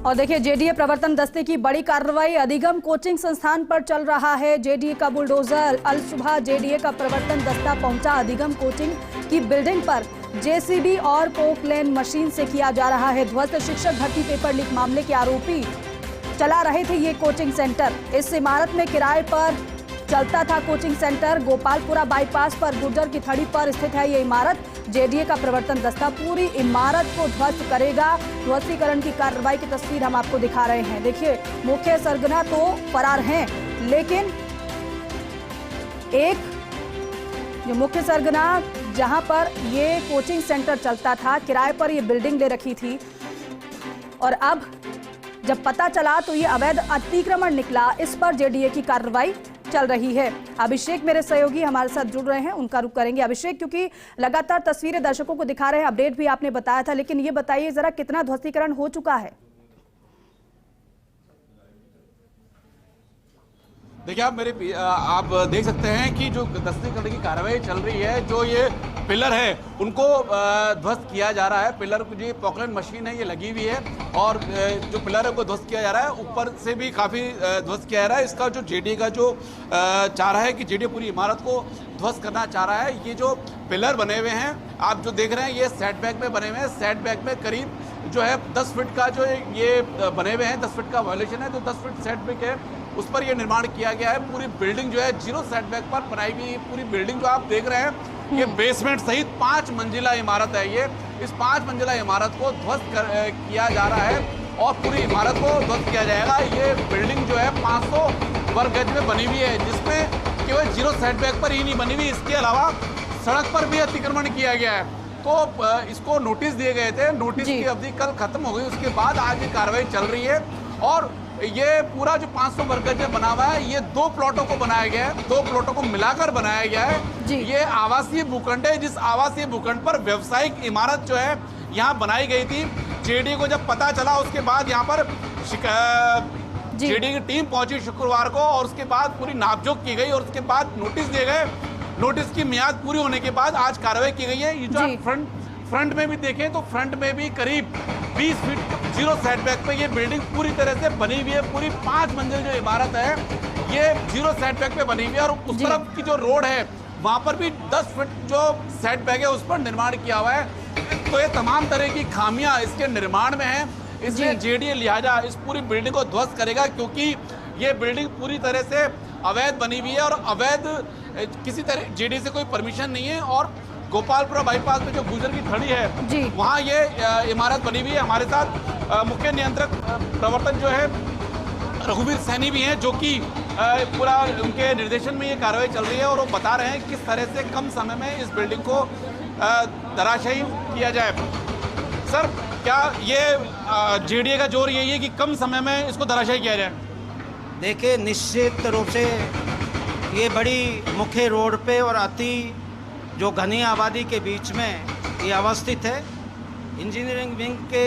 और देखिए, जेडीए प्रवर्तन दस्ते की बड़ी कार्रवाई अधिगम कोचिंग संस्थान पर चल रहा है। जेडीए का बुलडोजर। अल सुबह जेडीए का प्रवर्तन दस्ता पहुंचा अधिगम कोचिंग की बिल्डिंग पर। जेसीबी और पोकलेन मशीन से किया जा रहा है ध्वस्त। शिक्षक भर्ती पेपर लीक मामले के आरोपी चला रहे थे ये कोचिंग सेंटर। इस इमारत में किराए पर चलता था कोचिंग सेंटर। गोपालपुरा बाईपास पर गुर्जर की थड़ी पर स्थित है ये इमारत। जेडीए का प्रवर्तन दस्ता पूरी इमारत को ध्वस्त करेगा। ध्वस्तीकरण की कार्रवाई की तस्वीर हम आपको दिखा रहे हैं। देखिए, मुख्य सरगना तो फरार हैं, लेकिन एक जो मुख्य सरगना जहां पर ये कोचिंग सेंटर चलता था, किराए पर ये बिल्डिंग ले रखी थी, और अब जब पता चला तो ये अवैध अतिक्रमण निकला। इस पर जेडीए की कार्रवाई चल रही है। अभिषेक मेरे सहयोगी हमारे साथ जुड़ रहे हैं, उनका रुख करेंगे। अभिषेक, क्योंकि लगातार तस्वीरें दर्शकों को दिखा रहे हैं, अपडेट भी आपने बताया था, लेकिन ये बताइए जरा कितना ध्वस्तीकरण हो चुका है? देखिए, आप देख सकते हैं कि जो ध्वस्तीकरण की कार्रवाई चल रही है, जो ये पिलर है उनको ध्वस्त किया जा रहा है। पिलर जो पोकलेन मशीन है ये लगी हुई है, और जो पिलर है वो ध्वस्त किया जा रहा है। ऊपर से भी काफ़ी ध्वस्त किया जा रहा है। इसका जो जेडीए का जो चाह रहा है कि जेडीए पूरी इमारत को ध्वस्त करना चाह रहा है। ये जो पिलर बने हुए हैं, आप जो देख रहे हैं, ये सेटबैक में बने हुए हैं। सेटबैक में करीब जो है 10 फीट का जो ये बने हुए हैं, 10 फीट का वायलेशन है। जो 10 फीट सेटबैक है उस पर ये निर्माण किया गया है। पूरी बिल्डिंग जो है 0 सेटबैक पर बनाई हुई पूरी बिल्डिंग जो आप देख रहे हैं, ये बेसमेंट सहित 5 मंजिला इमारत है। ये इस 5 मंजिला इमारत को ध्वस्त किया जा रहा है, और पूरी इमारत को ध्वस्त किया जाएगा। ये बिल्डिंग जो है 500 वर्ग गज में बनी हुई है, जिसमें केवल 0 सेटबैक पर ही नहीं बनी हुई, इसके अलावा सड़क पर भी अतिक्रमण किया गया है। तो इसको नोटिस दिए गए थे। नोटिस की अवधि कल खत्म हो गई, उसके बाद आज ये कार्रवाई चल रही है। और ये पूरा जो 500 वर्ग गज में बना हुआ है, ये 2 प्लॉटों को बनाया गया है, 2 प्लॉटों को मिलाकर बनाया गया है। ये आवासीय भूखंड है, जिस आवासीय भूखंड पर व्यावसायिक इमारत जो है यहाँ बनाई गई थी। जेडीए को जब पता चला, उसके बाद यहाँ पर जेडीए की टीम पहुंची शुक्रवार को, और उसके बाद पूरी नापजोक की गई, और उसके बाद नोटिस दिए गए। नोटिस की मियाद पूरी होने के बाद आज कार्रवाई की गई है। ये जो फ्रंट में भी देखें तो फ्रंट में भी करीब 20 फीट 0 सेटबैक पे ये बिल्डिंग पूरी तरह से बनी हुई है। पूरी 5 मंजिल जो इमारत है ये 0 सेटबैक पे बनी हुई है, और उस तरफ की जो रोड है वहां पर भी 10 फीट जो सेटबैक है उस पर निर्माण किया हुआ है। तो ये तमाम तरह की खामियां इसके निर्माण में है। इसलिए जेडीए लिहाजा इस पूरी बिल्डिंग को ध्वस्त करेगा, क्योंकि ये बिल्डिंग पूरी तरह से अवैध बनी हुई है, और अवैध किसी तरह जेडीए से कोई परमिशन नहीं है। और गोपालपुरा बाईपास में जो गुर्जर की थड़ी है, वहाँ ये इमारत बनी हुई है। हमारे साथ मुख्य नियंत्रक प्रवर्तन जो है रघुवीर सैनी भी हैं, जो कि पूरा उनके निर्देशन में ये कार्रवाई चल रही है, और वो बता रहे हैं किस तरह से कम समय में इस बिल्डिंग को धराशायी किया जाए। सर, क्या ये जेडीए का जोर यही है कि कम समय में इसको धराशायी किया जाए? देखिए, निश्चित रूप से ये बड़ी मुख्य रोड पे और अति जो घनी आबादी के बीच में ये अवस्थित है। इंजीनियरिंग विंग के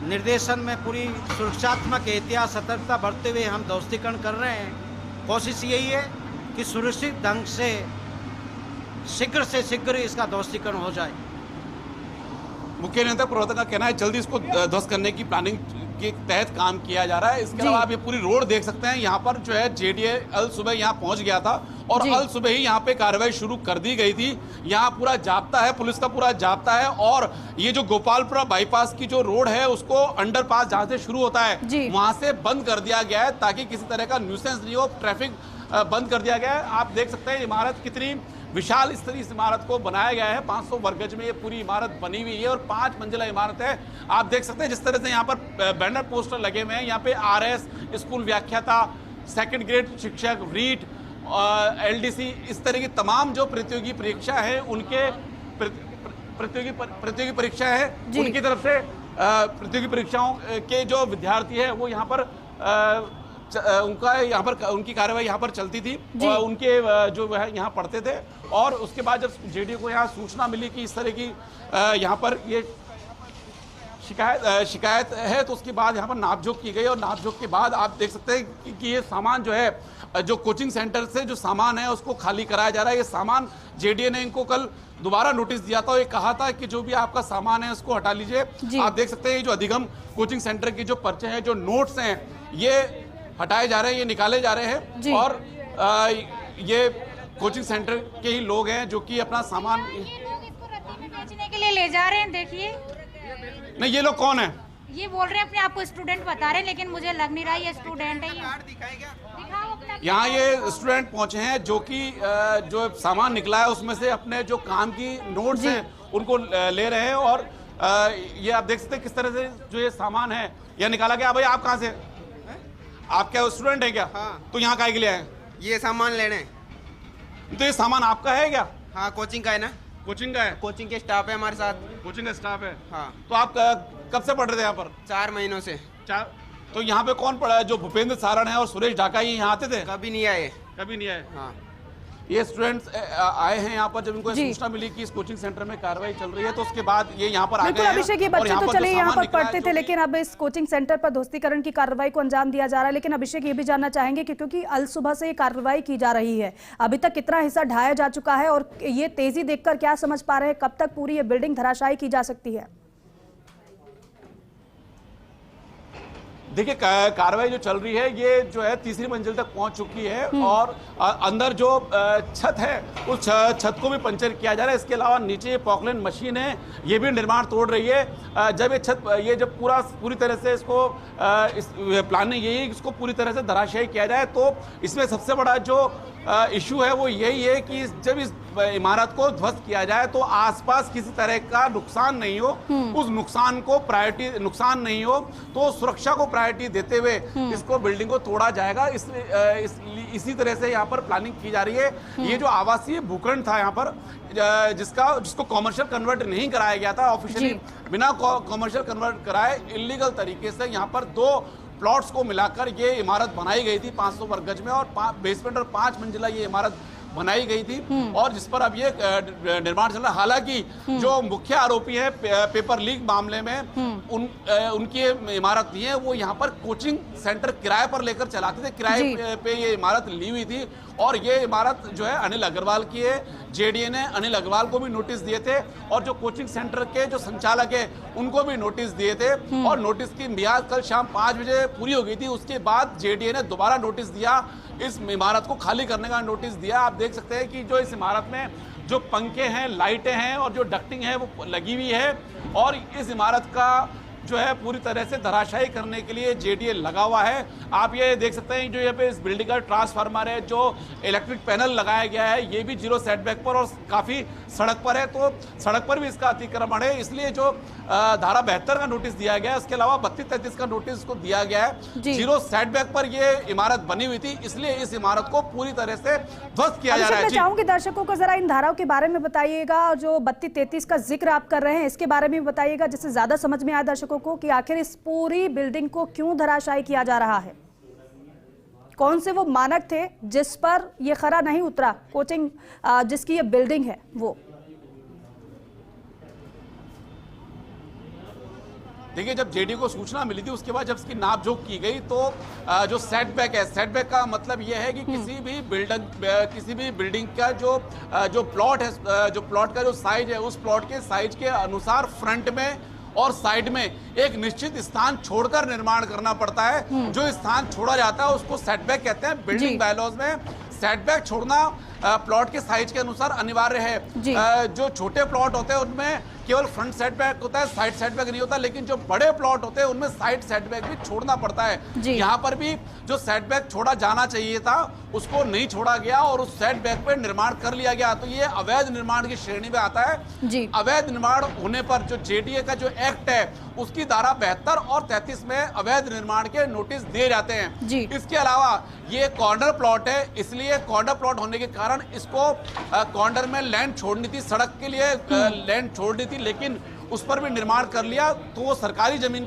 निर्देशन में पूरी सुरक्षात्मक एहतियात सतर्कता बरतते हुए हम ध्वस्तीकरण कर रहे हैं। कोशिश यही है कि सुरक्षित ढंग से शीघ्र इसका ध्वस्तीकरण हो जाए। मुख्य नियंत्रक प्रवर्तन का कहना है जल्दी इसको ध्वस्त करने की प्लानिंग के तहत काम किया जा रहा है। इसके अलावा आप ये पूरी रोड देख सकते हैं। यहाँ पर जो है जेडीए अल सुबह यहाँ पहुंच गया था, और अल सुबह ही यहाँ पे कार्रवाई शुरू कर दी गई थी। यहाँ पूरा जाब्ता है, पुलिस का पूरा जाब्ता है, और ये जो गोपालपुरा बाईपास की जो रोड है उसको अंडरपास जहाँ से शुरू होता है वहां से बंद कर दिया गया है, ताकि किसी तरह का न्यूसेंस नहीं हो। ट्रैफिक बंद कर दिया गया है। आप देख सकते हैं इमारत कितनी विशाल इस इमारत को बनाया गया है। 500 वर्ग गज में ये पूरी इमारत बनी हुई है, और 5 मंजिला इमारत है। आप देख सकते हैं जिस तरह से यहाँ पर बैनर पोस्टर लगे हुए हैं। यहाँ पे आरएस स्कूल व्याख्याता, 2nd ग्रेड शिक्षक, रीट, एलडीसी, इस तरह की तमाम जो प्रतियोगी परीक्षा है उनके प्रतियोगी परीक्षा है उनकी तरफ से प्रतियोगी परीक्षाओं के जो विद्यार्थी है वो यहाँ पर उनकी कार्रवाई यहाँ पर चलती थी, और उनके जो है यहाँ पढ़ते थे। और उसके बाद जब जेडीए को यहाँ सूचना मिली कि इस तरह की यहाँ पर ये शिकायत है, तो उसके बाद यहाँ पर नापजोख की गई और नापजोख के बाद आप देख सकते हैं कि ये सामान जो है, जो कोचिंग सेंटर से जो सामान है उसको खाली कराया जा रहा है। ये सामान जेडीए ने इनको कल दोबारा नोटिस दिया था, ये कहा था कि जो भी आपका सामान है उसको हटा लीजिए। आप देख सकते हैं जो अधिगम कोचिंग सेंटर की जो पर्चे हैं, जो नोट्स हैं, ये हटाए जा रहे हैं, ये निकाले जा रहे हैं और ये कोचिंग सेंटर के ही लोग हैं जो कि अपना सामान बेचने के लिए ले जा रहे हैं। देखिए, नहीं, ये लोग कौन है? ये बोल रहे हैं अपने आप को स्टूडेंट बता रहे हैं, लेकिन मुझे लग नहीं रहा ये स्टूडेंट है। दिखाओ अपना। यहाँ ये स्टूडेंट पहुंचे हैं जो कि जो सामान निकला है उसमें से अपने जो काम की नोट्स हैं उनको ले रहे हैं और ये आप देख सकते हैं किस तरह से जो ये सामान है यह निकाला गया। भाई आप कहाँ से? आप क्या स्टूडेंट हैं क्या? हाँ। तो यहाँ काहे के लिए आए? ये सामान लेने। तो ये सामान आपका है क्या? हाँ, कोचिंग का है ना। कोचिंग का है? कोचिंग के स्टाफ है हमारे साथ। कोचिंग का स्टाफ है। हाँ। तो आप कब से पढ़ रहे थे यहाँ पर? 4 महीनों से। तो यहाँ पे कौन पढ़ा है? जो भूपेंद्र सारण है और सुरेश ढाका, ये यहाँ आते थे? कभी नहीं आए। कभी नहीं आए। हाँ। ये स्टूडेंट्स आए हैं यहाँ पर जब इनको सूचना मिली कि इस कोचिंग सेंटर में कार्रवाई चल रही है, तो उसके बाद ये यहाँ पर आ गए बिल्कुल हैं। अभिषेक, ये और बच्चे तो चले यहाँ पर पढ़ते थे, जो लेकिन अब इस कोचिंग सेंटर पर ध्वस्तीकरण की कार्रवाई को अंजाम दिया जा रहा है। लेकिन अभिषेक, ये भी जानना चाहेंगे कि क्योंकि अल सुबह से ये कार्रवाई की जा रही है, अभी तक कितना हिस्सा ढाया जा चुका है और ये तेजी देखकर क्या समझ पा रहे हैं, कब तक पूरी ये बिल्डिंग धराशायी की जा सकती है? देखिए, कार्रवाई जो चल रही है ये जो है तीसरी मंजिल तक पहुंच चुकी है और अंदर जो छत है उस छत को भी पंचर किया जा रहा है। इसके अलावा नीचे ये पॉकलैंड मशीन है, ये भी निर्माण तोड़ रही है। जब ये जब पूरी तरह से इसको इस प्लानिंग यही है कि इसको पूरी तरह से धराशायी किया जाए, तो इसमें सबसे बड़ा जो इशू है वो यही है कि जब इस इमारत को ध्वस्त किया जाए तो आसपास किसी तरह का नुकसान नहीं हो, उस नुकसान नहीं हो तो सुरक्षा को प्रायोरिटी देते हुए इसको बिल्डिंग को तोड़ा जाएगा। इसी तरह से यहाँ पर प्लानिंग की जा रही है। ये जो आवासीय भूखंड था यहाँ पर जिसको कॉमर्शियल कन्वर्ट नहीं कराया गया था ऑफिशियली, बिना कॉमर्शियल कन्वर्ट कराए इलीगल तरीके से यहाँ पर 2 प्लॉट्स को मिलाकर ये इमारत बनाई गई थी 500 वर्ग गज में और बेसमेंट और 5 मंजिला ये इमारत बनाई गई थी और जिस पर अब ये निर्माण चल रहा है। हालांकि जो मुख्य आरोपी है पेपर लीक मामले में उनकी इमारत नहीं है, वो यहाँ पर कोचिंग सेंटर किराए पर लेकर चलाते थे, किराए पे ये इमारत ली हुई थी और ये इमारत जो है अनिल अग्रवाल की है। जेडीए ने अनिल अग्रवाल को भी नोटिस दिए थे और जो कोचिंग सेंटर के जो संचालक है उनको भी नोटिस दिए थे और नोटिस की मियाद कल शाम 5 बजे पूरी हो गई थी। उसके बाद जेडीए ने दोबारा नोटिस दिया, इस इमारत को खाली करने का नोटिस दिया। आप देख सकते हैं कि जो इस इमारत में जो पंखे हैं, लाइटें हैं और जो डक्टिंग है वो लगी हुई है और इस इमारत का जो है पूरी तरह से धराशायी करने के लिए जेडीए लगा हुआ है। आप ये देख सकते हैं जो यहाँ पे इस बिल्डिंग का ट्रांसफार्मर है, जो इलेक्ट्रिक पैनल लगाया गया है, ये भी 0 सेटबैक पर और काफ़ी सड़क पर है, तो सड़क पर भी इसका अतिक्रमण है। इसलिए जो धारा 72 का नोटिस दिया गया है, इसके अलावा 32-33 का नोटिस को दिया गया है। 0 सेटबैक पर ये इमारत बनी हुई थी, इसलिए इस इमारत को पूरी तरह से ध्वस्त किया जा रहा है। मैं चाहूंगी दर्शकों को जरा इन धाराओं के बारे में बताइएगा और जो 32-33 का जिक्र आप कर रहे हैं इसके बारे में बताइएगा, जिससे ज्यादा समझ में आया दर्शकों को कि आखिर इस पूरी बिल्डिंग को क्यों धराशायी किया जा रहा है। कौन से वो मानक थे जिस पर ये खरा नहीं उतरा, कोचिंग जिसकी ये बिल्डिंग है वो? देखिए, जब जेडीए को सूचना मिली थी उसके बाद जब इसकी नापजोख की गई तो जो सेटबैक है, सेटबैक का मतलब यह है कि किसी भी बिल्डिंग का जो प्लॉट है, जो प्लॉट का जो साइज है, उस प्लॉट के साइज के अनुसार फ्रंट में और साइड में एक निश्चित स्थान छोड़कर निर्माण करना पड़ता है। जो स्थान छोड़ा जाता है उसको सेटबैक कहते हैं। बिल्डिंग बायलॉज में सेटबैक छोड़ना प्लॉट के साइज के अनुसार अनिवार्य है। जो छोटे प्लॉट होते हैं उनमें केवल फ्रंट सेटबैक होता है, साइड सेटबैक नहीं होता, लेकिन जो बड़े प्लॉट होते हैं उनमें साइड सेटबैक भी छोड़ना पड़ता है। यहाँ पर भी जो सेटबैक छोड़ा जाना चाहिए था उसको नहीं छोड़ा गया और उस सेटबैक पे निर्माण कर लिया गया, तो ये अवैध निर्माण की श्रेणी में आता है। अवैध निर्माण होने पर जो जेडीए का जो एक्ट है उसकी धारा 72 और 33 में अवैध निर्माण के नोटिस दिए जाते हैं। इसके अलावा ये कॉर्नर प्लॉट है, इसलिए कॉर्नर प्लॉट होने के कारण इसको कॉर्नर में लैंड छोड़नी थी, सड़क के लिए लैंड छोड़नी थी, लेकिन उस पर भी निर्माण कर लिया तो वो सरकारी जमीन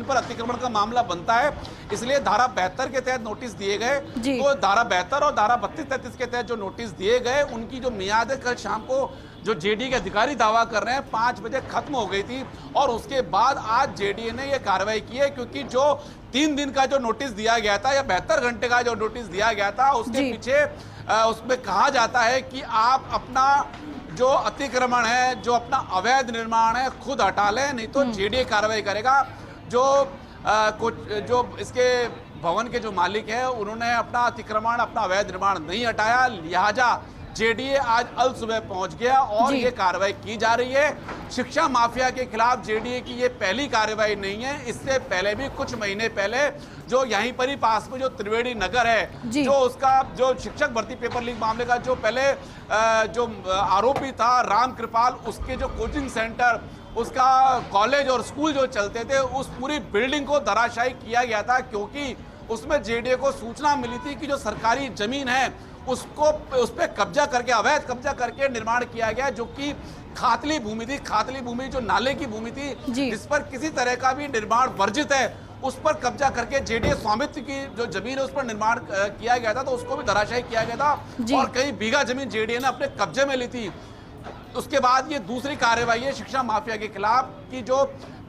पर अतिक्रमण का मामला बनता है। इसलिए धारा 72 के तहत नोटिस दिए गए। तो धारा 72 और धारा 32-33 के तहत जो नोटिस दिए गए उनकी जो मियाद है कल शाम को जो जेडीए के अधिकारी दावा कर रहे हैं 5 बजे खत्म हो गई थी और उसके बाद आज जेडीए ने यह कार्रवाई की है, क्योंकि जो 3 दिन का जो नोटिस दिया गया था या 72 घंटे का जो नोटिस दिया गया था उसके पीछे उसमें कहा जाता है कि आप अपना जो अतिक्रमण है, जो अपना अवैध निर्माण है खुद हटा लें, नहीं तो जेडीए कार्रवाई करेगा। जो इसके भवन के जो मालिक है उन्होंने अपना अतिक्रमण, अपना अवैध निर्माण नहीं हटाया, लिहाजा जेडीए आज अल सुबह पहुंच गया और ये कार्रवाई की जा रही है। शिक्षा माफिया के खिलाफ जेडीए की ये पहली कार्रवाई नहीं है। इससे पहले भी कुछ महीने पहले जो यहीं पर ही पास में जो त्रिवेणी नगर है, जो उसका जो शिक्षक भर्ती पेपर लीक मामले का जो पहले जो आरोपी था राम कृपाल, उसके जो कोचिंग सेंटर, उसका कॉलेज और स्कूल जो चलते थे, उस पूरी बिल्डिंग को धराशायी किया गया था, क्योंकि उसमें जेडीए को सूचना मिली थी कि जो सरकारी जमीन है उस पर कब्जा करके, अवैध कब्जा करके निर्माण किया गया, जो कि खातली भूमि थी। खातली भूमि जो नाले की भूमि थी, जिस पर किसी तरह का भी निर्माण वर्जित है, उस पर कब्जा करके जेडीए स्वामित्व की जो जमीन है उस पर निर्माण किया गया था, तो उसको भी धराशायी किया गया था और कई बीघा जमीन जेडीए ने अपने कब्जे में ली थी। उसके बाद ये दूसरी कार्रवाई है शिक्षा माफिया के खिलाफ कि जो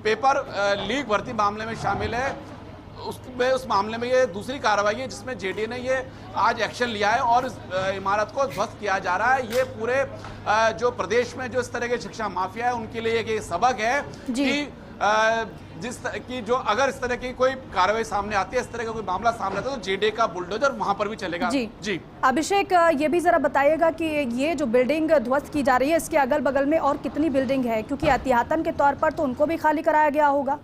पेपर लीक भर्ती मामले में शामिल है, उस मामले में ये दूसरी कार्रवाई है जिसमें जेडीए ने ये आज एक्शन लिया है और इस इमारत को ध्वस्त किया जा रहा है। ये पूरे जो प्रदेश में जो इस तरह के शिक्षा माफिया है उनके लिए एक सबक है कि जो अगर इस तरह की कोई कार्रवाई सामने आती है, इस तरह का कोई मामला सामने आता है, तो जेडीए का बुलडोजर वहां पर भी चलेगा। जी अभिषेक, ये भी जरा बताइएगा कि ये जो बिल्डिंग ध्वस्त की जा रही है इसके अगल बगल में और कितनी बिल्डिंग है, क्योंकि एहतियातन के तौर पर तो उनको भी खाली कराया गया होगा।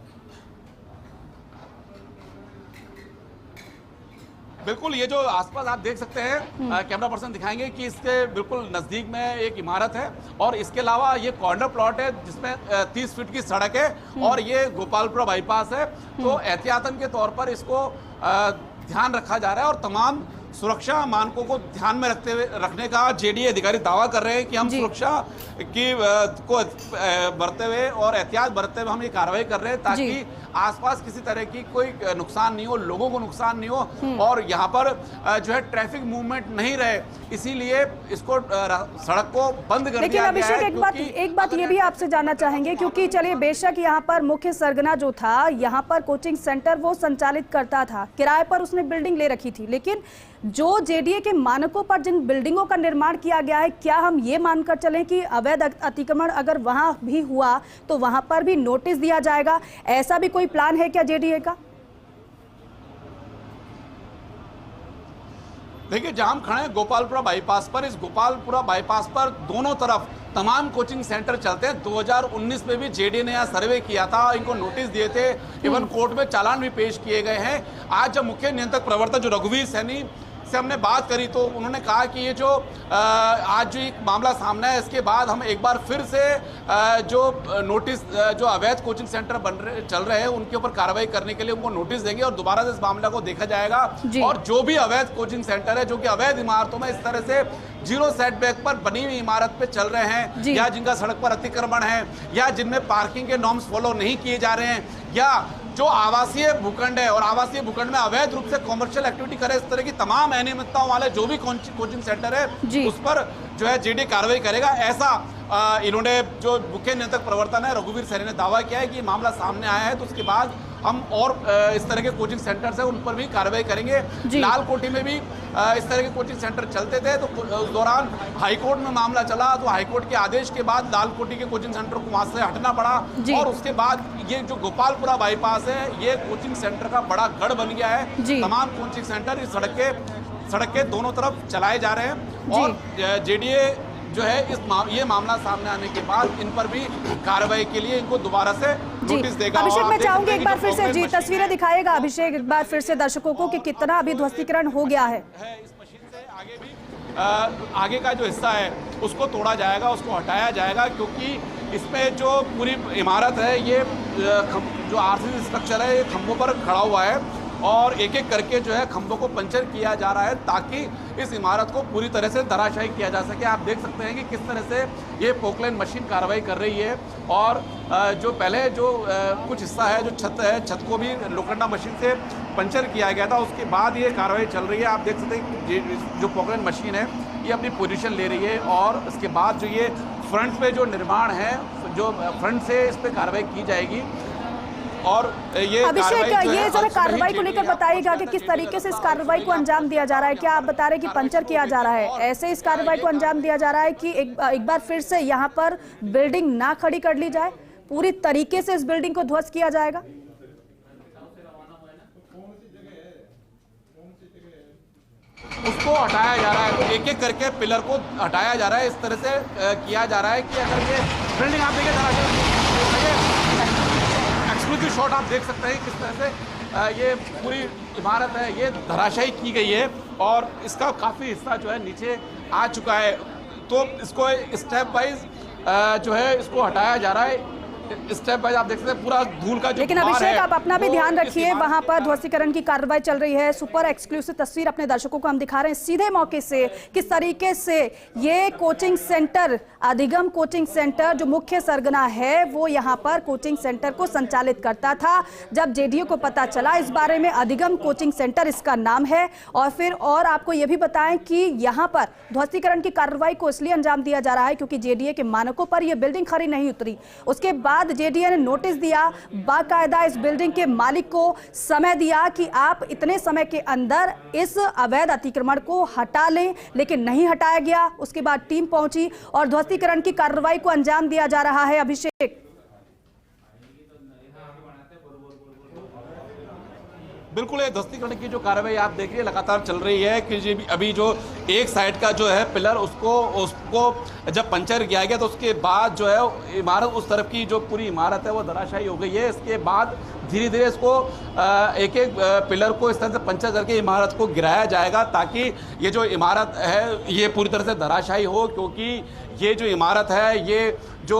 बिल्कुल, ये जो आसपास आप देख सकते हैं, कैमरा पर्सन दिखाएंगे कि इसके बिल्कुल नजदीक में एक इमारत है और इसके अलावा ये कॉर्नर प्लॉट है जिसमें 30 फीट की सड़क है और ये गोपालपुरा बाईपास है। तो एहतियातन के तौर पर इसको ध्यान रखा जा रहा है और तमाम सुरक्षा मानकों को ध्यान में रखने का जेडीए अधिकारी दावा कर रहे हैं कि हम सुरक्षा की को बरतते हुए और एहतियात बरतते हुए हम ये कार्रवाई कर रहे हैं ताकि आसपास किसी तरह की कोई नुकसान नहीं हो, लोगों को नुकसान नहीं हो और यहाँ पर जो है ट्रैफिक मूवमेंट नहीं रहे, इसीलिए इसको सड़क को बंद कर दिया गया है। लेकिन एक बात ये भी आपसे जानना चाहेंगे, क्योंकि चलिए बेशक यहाँ पर मुख्य सरगना जो था यहाँ पर कोचिंग सेंटर वो संचालित करता था, किराए पर उसने बिल्डिंग ले रखी थी, लेकिन जो जेडीए के मानकों पर जिन बिल्डिंगों का निर्माण किया गया है, क्या हम ये मानकर चलें कि अवैध अतिक्रमण अगर वहां भी हुआ तो वहां पर भी नोटिस दिया जाएगा? ऐसा भी कोई प्लान है क्या जेडीए का? देखिए, जहां हम खड़े हैं गोपालपुरा बाईपास पर, इस गोपालपुरा बाईपास पर दोनों तरफ तमाम कोचिंग सेंटर चलते हैं। 2019 में भी जेडीए ने यहाँ सर्वे किया था, इनको नोटिस दिए थे, इवन कोर्ट में चालान भी पेश किए गए हैं। आज जब मुख्य नियंत्रक प्रवर्तन जो रघुवीर सैनी से हमने बात करी तो उन्होंने कहा कि ये जो आज जो एक मामला सामने है इसके बाद हम एक बार फिर से जो नोटिस जो अवैध कोचिंग सेंटर चल रहे हैं उनके ऊपर कार्रवाई करने के लिए उनको नोटिस देंगे और दोबारा से इस मामले को देखा जाएगा और जो भी अवैध कोचिंग सेंटर है जो कि अवैध इमारतों में इस तरह से जीरो सेटबैक पर बनी हुई इमारत पे चल रहे हैं या जिनका सड़क पर अतिक्रमण है या जिनमें पार्किंग के नॉर्म्स फॉलो नहीं किए जा रहे हैं या जो आवासीय भूखंड है और आवासीय भूखंड में अवैध रूप से कॉमर्शियल एक्टिविटी करे, इस तरह की तमाम अनियमितताओं वाले जो भी कोचिंग सेंटर है उस पर जो है जेडीए कार्रवाई करेगा। ऐसा इन्होंने जो मुख्य नियंत्रक प्रवर्तन है रघुवीर सैनी ने दावा किया है कि मामला सामने आया है तो उसके बाद हम और इस तरह के कोचिंग सेंटर्स हैं उन पर भी कार्रवाई करेंगे। लाल कोठी में भी इस तरह के कोचिंग सेंटर चलते थे तो उस दौरान हाईकोर्ट में मामला चला तो हाईकोर्ट के आदेश के बाद लाल कोठी के कोचिंग सेंटर को वहां से हटना पड़ा और उसके बाद ये जो गोपालपुरा बाईपास है ये कोचिंग सेंटर का बड़ा गढ़ बन गया है। तमाम कोचिंग सेंटर इस सड़क के दोनों तरफ चलाए जा रहे हैं और जेडीए जो है ये मामला सामने आने के बाद इन पर भी कार्रवाई के लिए इनको दोबारा से नोटिस देगा। अभिषेक, मैं चाहूंगी एक बार फिर से तस्वीरें दिखाएगा अभिषेक, एक बार फिर से दर्शकों को कि कितना अभी ध्वस्तीकरण हो गया है। इस मशीन से आगे भी आगे का जो हिस्सा है उसको तोड़ा जाएगा, उसको हटाया जाएगा क्योंकि इसमें जो पूरी इमारत है ये जो आरसीसी स्ट्रक्चर है ये खंभों पर खड़ा हुआ है और एक एक करके जो है खंभों को पंचर किया जा रहा है ताकि इस इमारत को पूरी तरह से धराशायी किया जा सके। आप देख सकते हैं कि किस तरह से ये पोकलैंड मशीन कार्रवाई कर रही है और जो पहले जो कुछ हिस्सा है जो छत है, छत को भी लोखंडा मशीन से पंचर किया गया था, उसके बाद ये कार्रवाई चल रही है। आप देख सकते हैं कि जो पोकलैंड मशीन है ये अपनी पोजीशन ले रही है और इसके बाद जो ये फ्रंट पे जो निर्माण है, जो फ्रंट से इस पे कार्रवाई की जाएगी। और ये अभिषेक, ये जरा कार्रवाई को लेकर बताइएगा कि किस तरीके से इस कार्रवाई को अंजाम दिया जा रहा है। क्या आप बता रहे हैं कि पंचर किया जा रहा है, ऐसे इस कार्रवाई को अंजाम दिया जा रहा है कि एक बार फिर से यहाँ पर बिल्डिंग ना खड़ी कर ली जाए, पूरी तरीके से इस बिल्डिंग को ध्वस्त किया जाएगा? उसको हटाया जा रहा है, तो एक एक करके पिलर को हटाया जा रहा है। इस तरह से किया जा रहा है कि अगर ये बिल्डिंग आप देखिए एक्सक्लूसिव शॉट आप देख सकते हैं किस तरह से ये पूरी इमारत है ये धराशायी की गई है और इसका काफ़ी हिस्सा जो है नीचे आ चुका है। तो इसको स्टेप वाइज जो है इसको हटाया जा रहा है, स्टेप बाय आप देख सकते हैं पूरा धूल का जो लेकिन अभिषेक आप अपना भी ध्यान रखिए, वहां पर ध्वस्तीकरण की कार्रवाई चल रही है। सुपर एक्सक्लूसिव तस्वीर अपने दर्शकों को हम दिखा रहे हैं सीधे मौके से किस तरीके से ये कोचिंग सेंटर, अधिगम कोचिंग सेंटर जो मुख्य सरगना है वो यहां पर कोचिंग सेंटर को संचालित करता था। जब जेडीए को पता चला इस बारे में, अधिगम कोचिंग सेंटर इसका नाम है, और फिर और आपको यह भी बताएं कि यहां पर ध्वस्तीकरण की कार्रवाई को इसलिए अंजाम दिया जा रहा है क्योंकि जेडीए के मानकों पर यह बिल्डिंग खरी नहीं उतरी। उसके बाद जेडीए ने नोटिस दिया, बाकायदा इस बिल्डिंग के मालिक को समय दिया कि आप इतने समय के अंदर इस अवैध अतिक्रमण को हटा लें, लेकिन नहीं हटाया गया। उसके बाद टीम पहुंची और ध्वस्तीकरण की कार्रवाई को अंजाम दिया जा रहा है। अभिषेक, बिल्कुल ये ध्वस्तीकरण की जो कार्रवाई आप देख रही है लगातार चल रही है कि अभी जो एक साइड का जो है पिलर उसको जब पंचर किया गया तो उसके बाद जो है इमारत उस तरफ की जो पूरी इमारत है वो धराशायी हो गई है। इसके बाद धीरे धीरे इसको एक एक पिलर को इस तरह से पंचर करके इमारत को गिराया जाएगा ताकि ये जो इमारत है ये पूरी तरह से धराशायी हो, क्योंकि ये जो इमारत है ये जो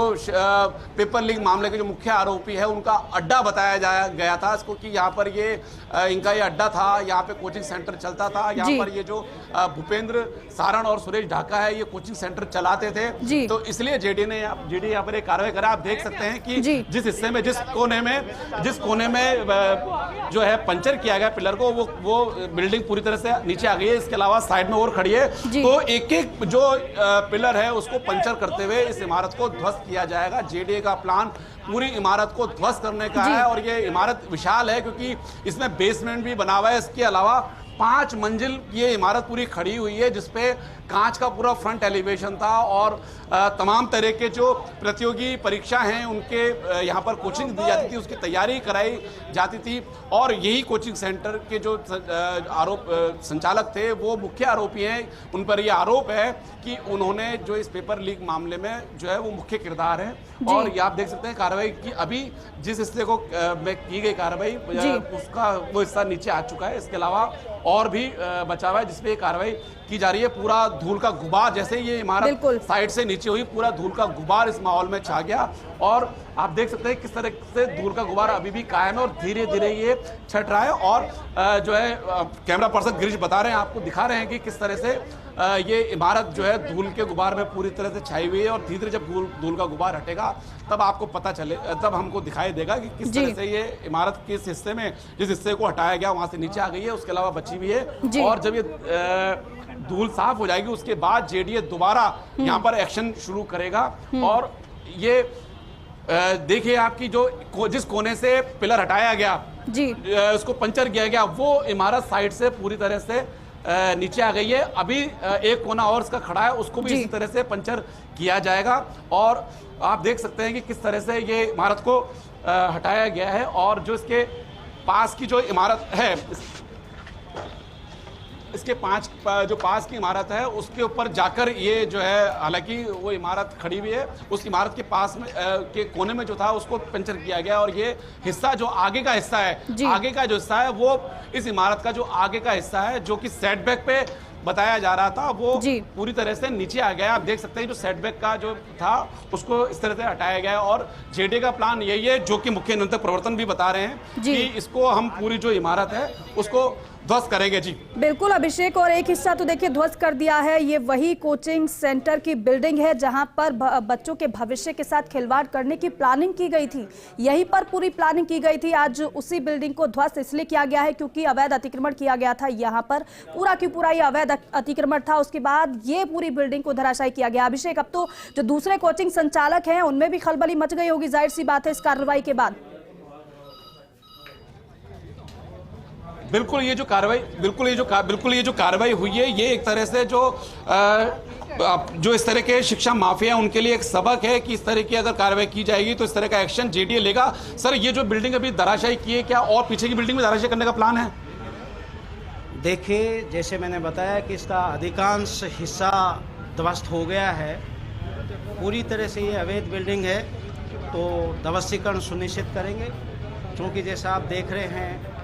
पेपर लीक मामले के जो मुख्य आरोपी है उनका अड्डा बताया गया था इसको कि यहाँ पर ये इनका ये अड्डा था, यहाँ पे कोचिंग सेंटर चलता था, यहाँ पर ये जो भूपेंद्र सारण और सुरेश ढाका है ये कोचिंग सेंटर चलाते थे। तो इसलिए जेडीए यहाँ पर एक कार्रवाई करा। आप देख सकते हैं कि जिस हिस्से में जिस कोने में जो है पंचर किया गया पिलर को वो बिल्डिंग पूरी तरह से नीचे आ गई है। इसके अलावा साइड में और खड़ी है, तो एक एक जो पिलर है उसको पंचर करते हुए इस इमारत को ध्वस्त किया जाएगा। जेडीए का प्लान पूरी इमारत को ध्वस्त करने का है और ये इमारत विशाल है क्योंकि इसमें बेसमेंट भी बना हुआ है। इसके अलावा 5 मंजिल ये इमारत पूरी खड़ी हुई है जिसपे कांच का पूरा फ्रंट एलिवेशन था और तमाम तरह के जो प्रतियोगी परीक्षा हैं उनके यहाँ पर कोचिंग दी जाती थी, उसकी तैयारी कराई जाती थी। और यही कोचिंग सेंटर के जो संचालक थे वो मुख्य आरोपी हैं। उन पर यह आरोप है कि उन्होंने जो इस पेपर लीक मामले में जो है वो मुख्य किरदार है। और ये आप देख सकते हैं कार्रवाई की अभी जिस हिस्से को में की गई कार्रवाई उसका वो हिस्सा नीचे आ चुका है। इसके अलावा और भी बचा हुआ है जिसपे कार्रवाई की जा रही है। पूरा धूल का गुबार, जैसे ये इमारत साइड से नीचे हुई, पूरा धूल का गुबार इस माहौल में छा गया और आप देख सकते हैं किस तरह से धूल का गुबार अभी भी कायम है और धीरे धीरे ये छट रहा है। और जो है कैमरा पर्सन गिरीश बता रहे हैं, आपको दिखा रहे हैं कि किस तरह से ये इमारत जो है धूल के गुबार में पूरी तरह से छाई हुई है और धीरे धीरे जब धूल का गुबार हटेगा तब आपको पता चले, तब हमको दिखाई देगा कि किस तरह से ये इमारत किस हिस्से में, जिस हिस्से को हटाया गया वहां से नीचे आ गई है, उसके अलावा बची हुई है। और जब ये धूल साफ हो जाएगी उसके बाद जेडीए दोबारा यहाँ पर एक्शन शुरू करेगा। और ये देखिए आपकी जो जिस कोने से पिलर हटाया गया उसको पंचर किया गया वो इमारत साइड से पूरी तरह से नीचे आ गई है। अभी एक कोना और इसका खड़ा है, उसको भी इसी तरह से पंचर किया जाएगा। और आप देख सकते हैं कि किस तरह से ये इमारत को हटाया गया है और जो इसके पास की जो इमारत है, इसके जो पास की इमारत है उसके ऊपर जाकर ये जो है, हालांकि वो इमारत खड़ी हुई है, उस इमारत के पास में के कोने में जो था उसको पंचर किया गया। और ये हिस्सा जो आगे का हिस्सा है, आगे का जो हिस्सा है वो इस इमारत का जो आगे का हिस्सा है जो कि सेटबैक पे बताया जा रहा था वो जी। पूरी तरह से नीचे आ गया। आप देख सकते हैं जो सेटबैक का जो था उसको इस तरह से हटाया गया और जेडीए का प्लान यही है, जो कि मुख्य नियंत्रक प्रवर्तन भी बता रहे हैं जी। कि इसको हम पूरी जो इमारत है उसको ध्वस्त करेंगे। जी बिल्कुल अभिषेक, और एक हिस्सा तो देखिए ध्वस्त कर दिया है। ये वही कोचिंग सेंटर की बिल्डिंग है जहां पर बच्चों के भविष्य के साथ खिलवाड़ करने की प्लानिंग की गई थी। यहीं पर पूरी प्लानिंग की गई थी। आज उसी बिल्डिंग को ध्वस्त इसलिए किया गया है क्योंकि अवैध अतिक्रमण किया गया था। यहाँ पर पूरा की पूरा ये अवैध अतिक्रमण था। उसके बाद ये पूरी बिल्डिंग को धराशायी किया गया। अभिषेक, अब तो जो दूसरे कोचिंग संचालक हैं उनमें भी खलबली मच गई होगी, जाहिर सी बात है इस कार्रवाई के बाद। बिल्कुल ये जो कार्रवाई हुई है ये एक तरह से जो इस तरह के शिक्षा माफिया उनके लिए एक सबक है कि इस तरह की अगर कार्रवाई की जाएगी तो इस तरह का एक्शन जेडीए लेगा। सर, ये जो बिल्डिंग अभी धराशायी की है, क्या और पीछे की बिल्डिंग में धराशायी करने का प्लान है? देखिए, जैसे मैंने बताया कि इसका अधिकांश हिस्सा ध्वस्त हो गया है। पूरी तरह से ये अवैध बिल्डिंग है तो ध्वस्तीकरण सुनिश्चित करेंगे, क्योंकि जैसा आप देख रहे हैं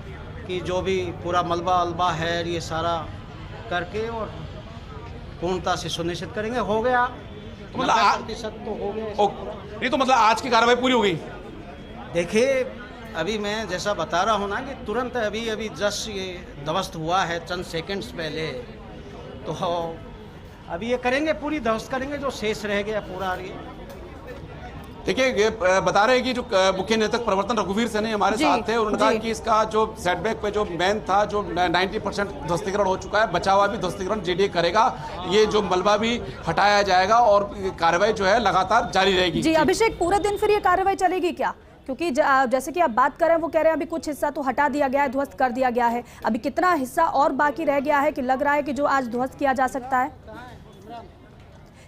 कि जो भी पूरा मलबा अलबा है ये सारा करके और पूर्णता से सुनिश्चित करेंगे। हो गया तो मतलब 90% तो हो गया। ये तो मतलब आज की कार्रवाई पूरी हो गई। देखिए, अभी मैं जैसा बता रहा हूँ ना कि तुरंत अभी जस्ट ये ध्वस्त हुआ है चंद सेकंड्स पहले, तो अभी ये करेंगे, पूरी ध्वस्त करेंगे जो शेष रह गया पूरा। देखिए, ये बता रहे हैं कि जो मुख्य नियंत्रक प्रवर्तन रघुवीर सैनी हमारे साथ थे, उन्होंने कहा कि इसका जो सेटबैक पे जो मेन था जो 90% ध्वस्तीकरण हो चुका है, बचा हुआ भी ध्वस्तीकरण जेडीए करेगा। ये जो मलबा भी हटाया जाएगा और कार्रवाई जो है लगातार जारी रहेगी। जी अभिषेक, पूरे दिन फिर ये कार्रवाई चलेगी क्या? क्योंकि जैसे कि आप बात कर रहे हैं, वो कह रहे हैं अभी कुछ हिस्सा तो हटा दिया गया है, ध्वस्त कर दिया गया है, अभी कितना हिस्सा और बाकी रह गया है कि लग रहा है कि जो आज ध्वस्त किया जा सकता है,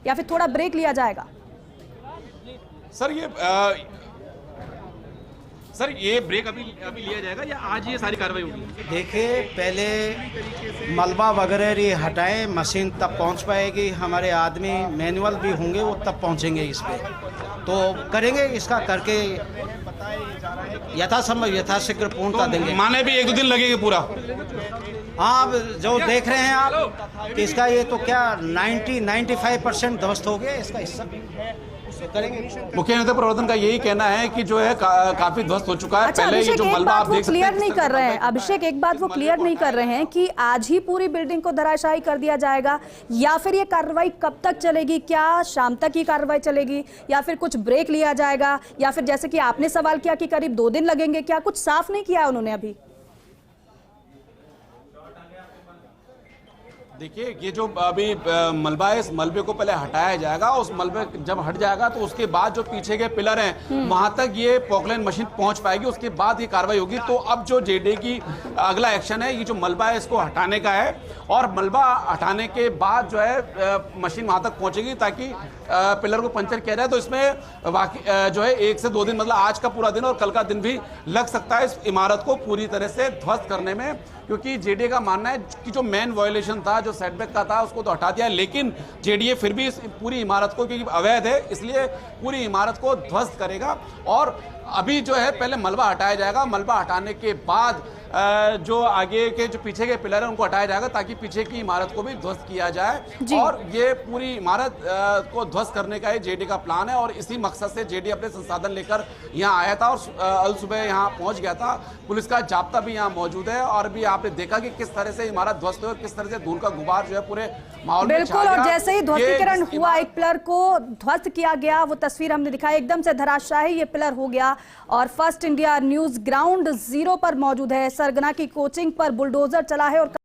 या फिर थोड़ा ब्रेक लिया जाएगा? सर ये ब्रेक अभी लिया जाएगा या आज ये सारी कार्रवाई होगी? देखिए, पहले मलबा वगैरह ये हटाएं, मशीन तब पहुंच पाएगी, हमारे आदमी मैनुअल भी होंगे वो तब पहुंचेंगे इस पे, तो करेंगे इसका करके यथासंभव यथाशीघ्र पूर्णता देंगे। माने भी 1-2 दिन लगेगा पूरा। आप जो देख रहे हैं आप कि इसका ये तो क्या 90-95% ध्वस्त हो गया इसका हिस्सा, करेंगे। मुख्य नियंत्रक प्रवर्तन का यही कहना है कि जो है काफी ध्वस्त हो चुका है। अच्छा, पहले ये जो मलबा आप देख सकते हैं, क्लियर नहीं कर रहे हैं अभिषेक, एक बात वो क्लियर नहीं कर रहे हैं कि आज ही पूरी बिल्डिंग को धराशायी कर दिया जाएगा या फिर ये कार्रवाई कब तक चलेगी? क्या शाम तक ही कार्रवाई चलेगी या फिर कुछ ब्रेक लिया जाएगा, या फिर जैसे कि आपने सवाल किया कि करीब 2 दिन लगेंगे, क्या कुछ साफ नहीं किया उन्होंने अभी? देखिए, ये जो अभी मलबा है, इस मलबे को पहले हटाया जाएगा। उस मलबे जब हट जाएगा तो उसके बाद जो पीछे के पिलर हैं वहां तक ये पॉकलाइन मशीन पहुंच पाएगी, उसके बाद ये कार्रवाई होगी। तो अब जो जेडीए की अगला एक्शन है, ये जो मलबा है इसको हटाने का है, और मलबा हटाने के बाद जो है मशीन वहां तक पहुंचेगी ताकि पिलर को पंचर किया जाए। तो इसमें बाकी जो है 1 से 2 दिन, मतलब आज का पूरा दिन और कल का दिन भी लग सकता है इस इमारत को पूरी तरह से ध्वस्त करने में, क्योंकि जेडीए का मानना है कि जो मेन वायलेशन था, जो सेटबैक का था, उसको तो हटा दिया, लेकिन जेडीए फिर भी इस पूरी इमारत को, क्योंकि अवैध है इसलिए पूरी इमारत को ध्वस्त करेगा। और अभी जो है पहले मलबा हटाया जाएगा, मलबा हटाने के बाद जो आगे के जो पीछे के पिलर हैं उनको हटाया जाएगा ताकि पीछे की इमारत को भी ध्वस्त किया जाए। और ये पूरी इमारत को ध्वस्त करने का जेडीए का प्लान है और इसी मकसद से जेडीए अपने संसाधन लेकर यहाँ आया था और अल सुबह यहाँ पहुँच गया था। पुलिस का जाब्ता भी यहाँ मौजूद है और भी आपने देखा कि किस तरह से इमारत ध्वस्त हुई और किस तरह से धूल का गुबार जो है पूरे माहौल में छा गया। बिल्कुल, और जैसे ही ध्वस्तीकरण हुआ, एक पिलर को ध्वस्त किया गया, वो तस्वीर हमने दिखाई, एकदम से धराशायी ये पिलर हो गया। और फर्स्ट इंडिया न्यूज ग्राउंड 0 पर मौजूद है। सरगना की कोचिंग पर बुलडोजर चला है और